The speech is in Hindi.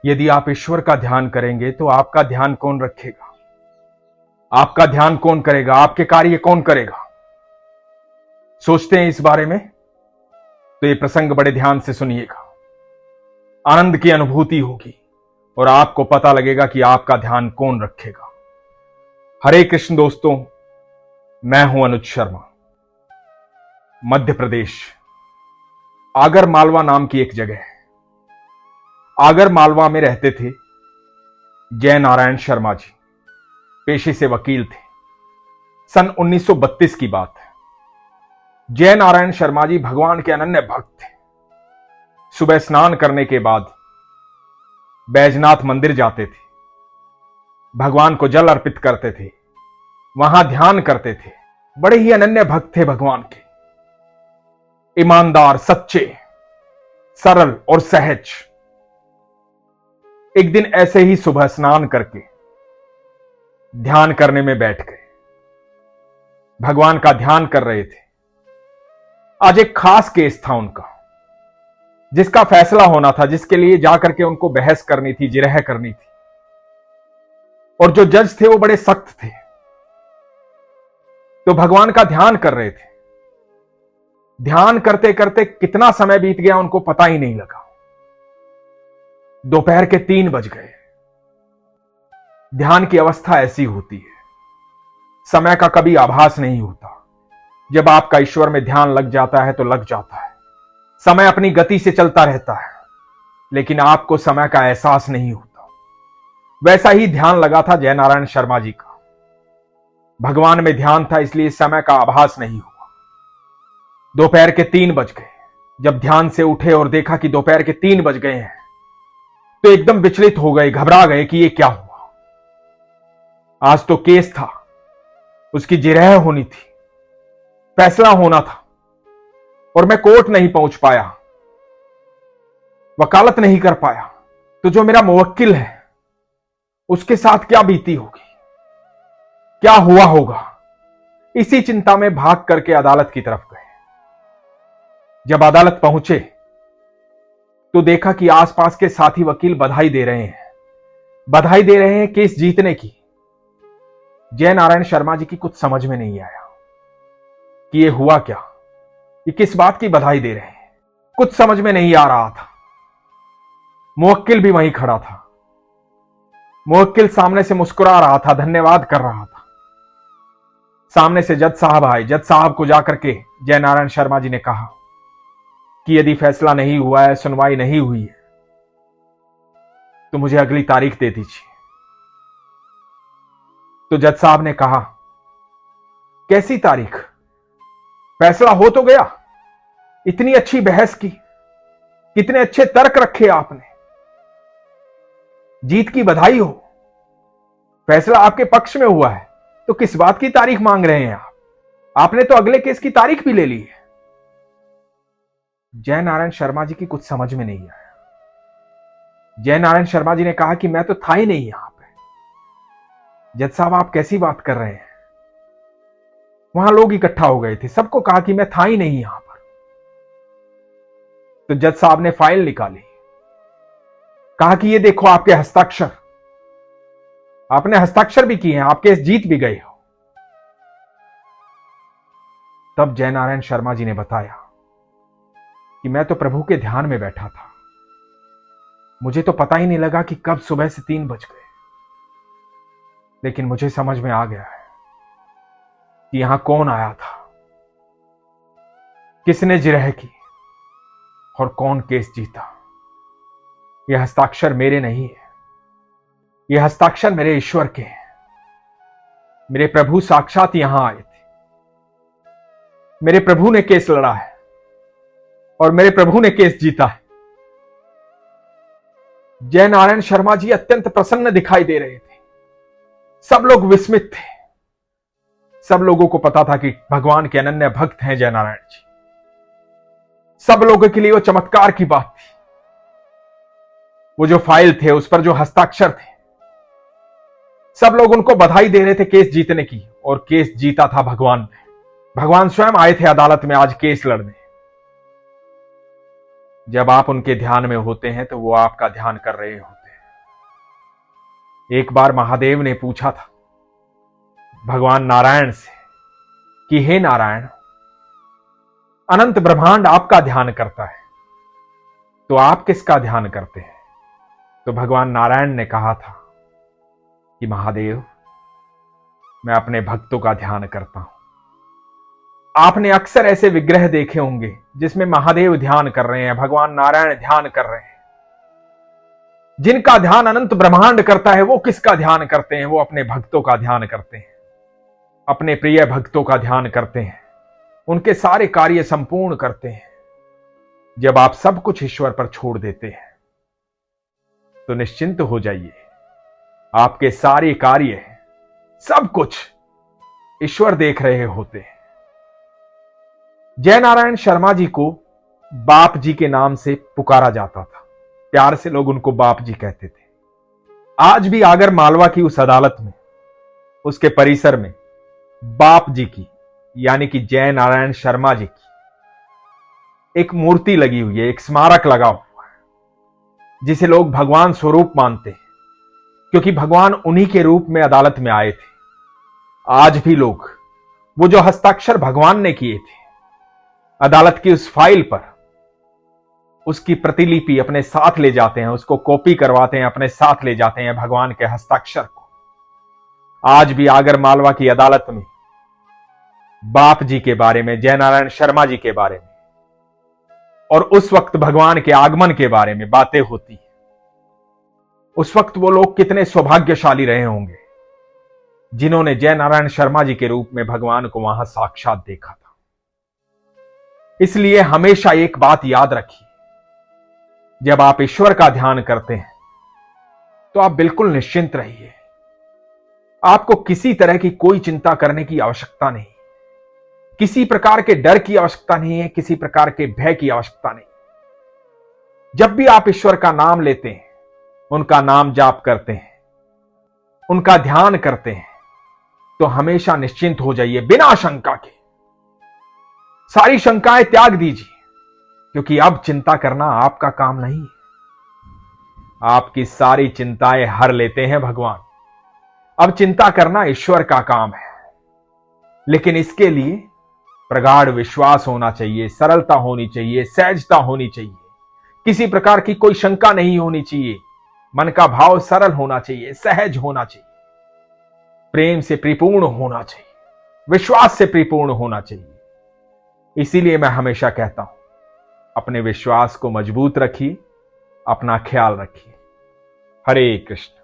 यदि आप ईश्वर का ध्यान करेंगे तो आपका ध्यान कौन रखेगा? आपका ध्यान कौन करेगा? आपके कार्य कौन करेगा? सोचते हैं इस बारे में? तो ये प्रसंग बड़े ध्यान से सुनिएगा। आनंद की अनुभूति होगी और आपको पता लगेगा कि आपका ध्यान कौन रखेगा। हरे कृष्ण दोस्तों, मैं हूं अनुज शर्मा। मध्य प्रदेश आगर मालवा नाम की एक जगह है। आगर मालवा में रहते थे जय नारायण शर्मा जी। पेशे से वकील थे। सन 1932 की बात है। जय नारायण शर्मा जी भगवान के अनन्य भक्त थे। सुबह स्नान करने के बाद बैजनाथ मंदिर जाते थे, भगवान को जल अर्पित करते थे, वहां ध्यान करते थे। बड़े ही अनन्य भक्त थे भगवान के, ईमानदार, सच्चे, सरल और सहज। एक दिन ऐसे ही सुबह स्नान करके ध्यान करने में बैठ गए। भगवान का ध्यान कर रहे थे। आज एक खास केस था उनका, जिसका फैसला होना था, जिसके लिए जाकर के उनको बहस करनी थी, जिरह करनी थी। और जो जज थे वो बड़े सख्त थे। तो भगवान का ध्यान कर रहे थे। ध्यान करते करते कितना समय बीत गया उनको पता ही नहीं लगा। दोपहर के 3 बज गए। ध्यान की अवस्था ऐसी होती है, समय का कभी आभास नहीं होता। जब आपका ईश्वर में ध्यान लग जाता है तो लग जाता है। समय अपनी गति से चलता रहता है, लेकिन आपको समय का एहसास नहीं होता। वैसा ही ध्यान लगा था जय नारायण शर्मा जी का। भगवान में ध्यान था, इसलिए समय का आभास नहीं हुआ। दोपहर के 3 बज गए। जब ध्यान से उठे और देखा कि दोपहर के 3 बज गए हैं, तो एकदम विचलित हो गए, घबरा गए कि ये क्या हुआ। आज तो केस था, उसकी जिरह होनी थी, फैसला होना था, और मैं कोर्ट नहीं पहुंच पाया, वकालत नहीं कर पाया। तो जो मेरा मुवक्किल है उसके साथ क्या बीती होगी, क्या हुआ होगा। इसी चिंता में भाग करके अदालत की तरफ गए। जब अदालत पहुंचे तो देखा कि आसपास के साथी वकील बधाई दे रहे हैं, बधाई दे रहे हैं केस जीतने की। जय नारायण शर्मा जी की कुछ समझ में नहीं आया कि ये हुआ क्या, ये किस बात की बधाई दे रहे हैं। कुछ समझ में नहीं आ रहा था। मुवक्किल भी वहीं खड़ा था। मुवक्किल सामने से मुस्कुरा रहा था, धन्यवाद कर रहा था। सामने से जज साहब आए। जज साहब को जाकर के जय नारायण शर्मा जी ने कहा कि यदि फैसला नहीं हुआ है, सुनवाई नहीं हुई है, तो मुझे अगली तारीख दे दीजिए। तो जज साहब ने कहा, कैसी तारीख? फैसला हो तो गया। इतनी अच्छी बहस की, कितने अच्छे तर्क रखे आपने, जीत की बधाई हो, फैसला आपके पक्ष में हुआ है, तो किस बात की तारीख मांग रहे हैं आप? आपने तो अगले केस की तारीख भी ले ली है। जय नारायण शर्मा जी की कुछ समझ में नहीं आया। जय नारायण शर्मा जी ने कहा कि मैं तो था ही नहीं यहां पे। जज साहब, आप कैसी बात कर रहे हैं? वहां लोग इकट्ठा हो गए थे, सबको कहा कि मैं था ही नहीं यहां पर। तो जज साहब ने फाइल निकाली, कहा कि ये देखो आपके हस्ताक्षर, आपने हस्ताक्षर भी किए हैं, आप केस जीत भी गए हो। तब जय नारायण शर्मा जी ने बताया कि मैं तो प्रभु के ध्यान में बैठा था, मुझे तो पता ही नहीं लगा कि कब सुबह से 3 बज गए। लेकिन मुझे समझ में आ गया है कि यहां कौन आया था, किसने जिरह की और कौन केस जीता। यह हस्ताक्षर मेरे नहीं है, यह हस्ताक्षर मेरे ईश्वर के हैं। मेरे प्रभु साक्षात यहां आए थे। मेरे प्रभु ने केस लड़ा है और मेरे प्रभु ने केस जीता है। जय नारायण शर्मा जी अत्यंत प्रसन्न दिखाई दे रहे थे। सब लोग विस्मित थे। सब लोगों को पता था कि भगवान के अनन्य भक्त हैं जय नारायण जी। सब लोगों के लिए वो चमत्कार की बात थी। वो जो फाइल थे, उस पर जो हस्ताक्षर थे, सब लोग उनको बधाई दे रहे थे केस जीतने की, और केस जीता था भगवान ने। भगवान स्वयं आए थे अदालत में आज केस लड़ने। जब आप उनके ध्यान में होते हैं तो वो आपका ध्यान कर रहे होते हैं। एक बार महादेव ने पूछा था भगवान नारायण से कि हे नारायण, अनंत ब्रह्मांड आपका ध्यान करता है, तो आप किसका ध्यान करते हैं? तो भगवान नारायण ने कहा था कि महादेव, मैं अपने भक्तों का ध्यान करता हूं। आपने अक्सर ऐसे विग्रह देखे होंगे जिसमें महादेव ध्यान कर रहे हैं, भगवान नारायण ध्यान कर रहे हैं। जिनका ध्यान अनंत ब्रह्मांड करता है वो किसका ध्यान करते हैं? वो अपने भक्तों का ध्यान करते हैं, अपने प्रिय भक्तों का ध्यान करते हैं, उनके सारे कार्य संपूर्ण करते हैं। जब आप सब कुछ ईश्वर पर छोड़ देते हैं तो निश्चिंत हो जाइए, आपके सारे कार्य, सब कुछ ईश्वर देख रहे होते हैं। जय नारायण शर्मा जी को बाप जी के नाम से पुकारा जाता था, प्यार से लोग उनको बाप जी कहते थे। आज भी आगर मालवा की उस अदालत में, उसके परिसर में बाप जी की यानी कि जय नारायण शर्मा जी की एक मूर्ति लगी हुई है, एक स्मारक लगा हुआ है, जिसे लोग भगवान स्वरूप मानते हैं, क्योंकि भगवान उन्हीं के रूप में अदालत में आए थे। आज भी लोग वो जो हस्ताक्षर भगवान ने किए थे अदालत की उस फाइल पर, उसकी प्रतिलिपि अपने साथ ले जाते हैं, उसको कॉपी करवाते हैं, अपने साथ ले जाते हैं भगवान के हस्ताक्षर को। आज भी आगर मालवा की अदालत में बाप जी के बारे में, जय नारायण शर्मा जी के बारे में और उस वक्त भगवान के आगमन के बारे में बातें होती है। उस वक्त वो लोग कितने सौभाग्यशाली रहे होंगे जिन्होंने जय नारायण शर्मा जी के रूप में भगवान को वहां साक्षात देखा था। इसलिए हमेशा एक बात याद रखिए, जब आप ईश्वर का ध्यान करते हैं तो आप बिल्कुल निश्चिंत रहिए। आपको किसी तरह की कोई चिंता करने की आवश्यकता नहीं, किसी प्रकार के डर की आवश्यकता नहीं है, किसी प्रकार के भय की आवश्यकता नहीं। जब भी आप ईश्वर का नाम लेते हैं, उनका नाम जाप करते हैं, उनका ध्यान करते हैं, तो हमेशा निश्चिंत हो जाइए बिना शंका के। सारी शंकाएं त्याग दीजिए, क्योंकि अब चिंता करना आपका काम नहीं है। आपकी सारी चिंताएं हर लेते हैं भगवान। अब चिंता करना ईश्वर का काम है, लेकिन इसके लिए प्रगाढ़ विश्वास होना चाहिए, सरलता होनी चाहिए, सहजता होनी चाहिए, किसी प्रकार की कोई शंका नहीं होनी चाहिए। मन का भाव सरल होना चाहिए, सहज होना चाहिए, प्रेम से परिपूर्ण होना चाहिए, विश्वास से परिपूर्ण होना चाहिए। इसीलिए मैं हमेशा कहता हूं, अपने विश्वास को मजबूत रखिए, अपना ख्याल रखिए। हरे कृष्ण।